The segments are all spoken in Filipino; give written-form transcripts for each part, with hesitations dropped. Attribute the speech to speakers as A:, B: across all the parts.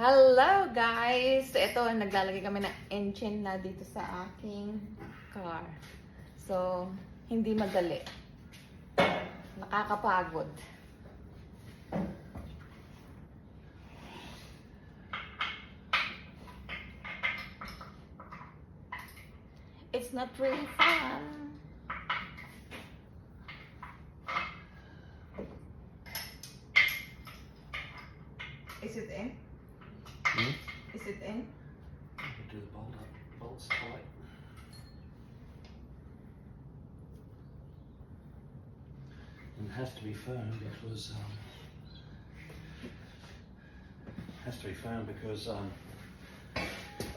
A: Hello guys! Ito, naglalagay kami ng engine na dito sa aking car. So, hindi madali. Nakakapagod. It's not really fun. Is it in? Is it in?
B: Do the bolts tight. And it has to be firm because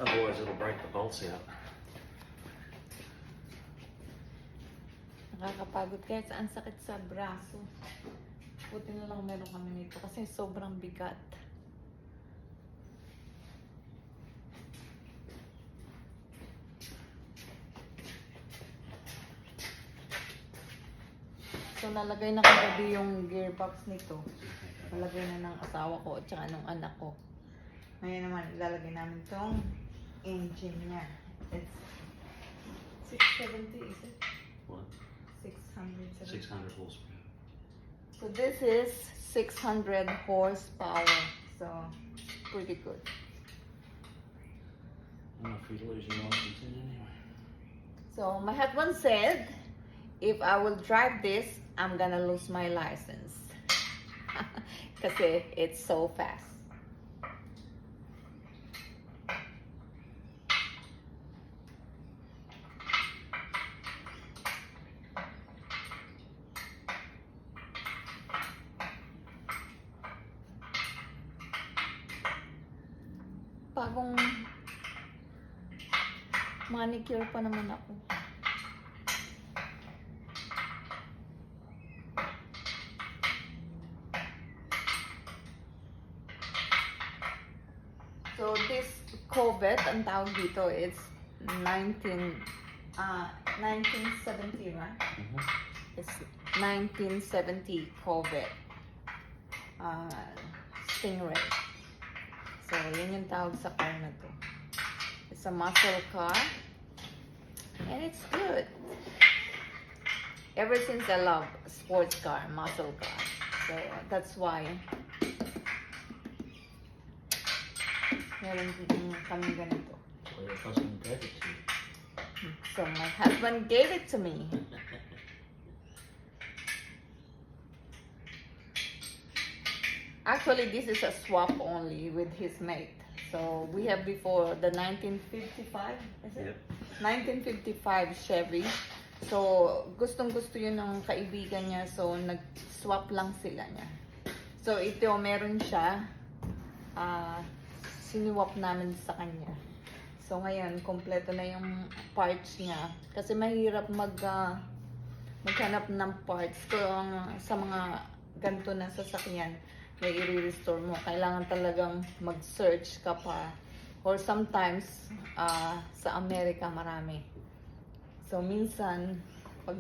B: otherwise it'll break the bolts out.
A: Nakakapagod kahit saan sakit sa braso. Buti na lang meron kami nito kasi sobrang bigat. So nalagay na kagabi yung gearbox nito. Nalagay na ng asawa ko at saka ng anak ko. Ngayon naman ilalagay namin tong engine niya. It's 670 is it?
B: What?
A: 670.
B: 600 horsepower.
A: So this is 600 horsepower. So pretty good.
B: I'm afraid to lose your license in anyway.
A: So my husband said, if I will drive this, I'm gonna lose my license. Kasi it's so fast. Bagong manicure pa naman ako. So this Corvette, ang tawag dito, it's 1970, right? It's 1970 Corvette. Stingray. So, yun yung tawag sa car na to. It's a muscle car. And it's good. Ever since I love sports car, muscle car. So, that's why meron kami ganito.
B: Well, your husband gave it to you.
A: So, my husband gave it to me. Actually, this is a swap only with his mate. So, we have before the 1955, is it?
B: Yep.
A: 1955 Chevy. So, gustong-gusto yun ng kaibigan niya. So, nag-swap lang sila niya. So, ito, meron siya. Siniwap namin sa kanya. So, ngayon, kompleto na yung parts niya. Kasi mahirap maghanap ng parts. Kung sa mga ganito na sasakyan, may i-restore mo. Kailangan talagang mag-search ka pa. Or sometimes, sa Amerika marami. So, minsan,